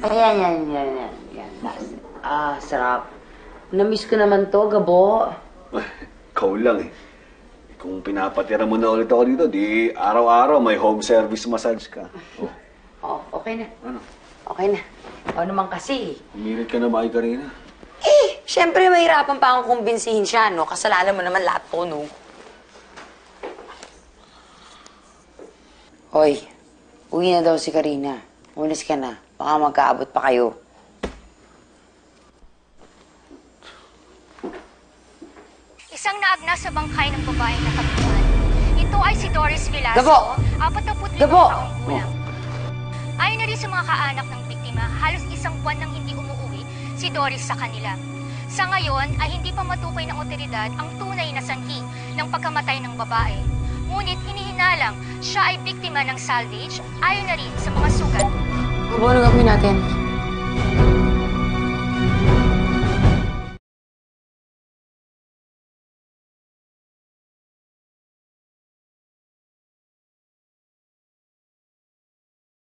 Yan. Sarap. Namiss ko naman to, Gabo. Ikaw lang eh. Kung pinapatira mo na ulit ako dito, di araw-araw may home service massage ka. Okay na. Ano? Okay na. O naman kasi. Umirit ka na ba kay Karina? Siyempre mahirapan pa akong kumbinsihin siya, no? Kasalanan mo naman lahat po, no? Hoy, uwi na daw si Karina. Umalis ka na. Baka magkaabot pa kayo. Isang naagna sa bangkay ng babaeng nakatuan. Ito ay si Doris Velasco, Gabo! 45 Gabo! taong gulang. Ayon na rin sa mga kaanak ng biktima, halos isang buwan nang hindi umuwi si Doris sa kanila. Sa ngayon ay hindi pa matukoy ng otoridad ang tunay na sanhi ng pagkamatay ng babae. Ngunit hinihinalang siya ay biktima ng salvage ayon na rin sa mga sugat. Gabo, ano gagawin natin?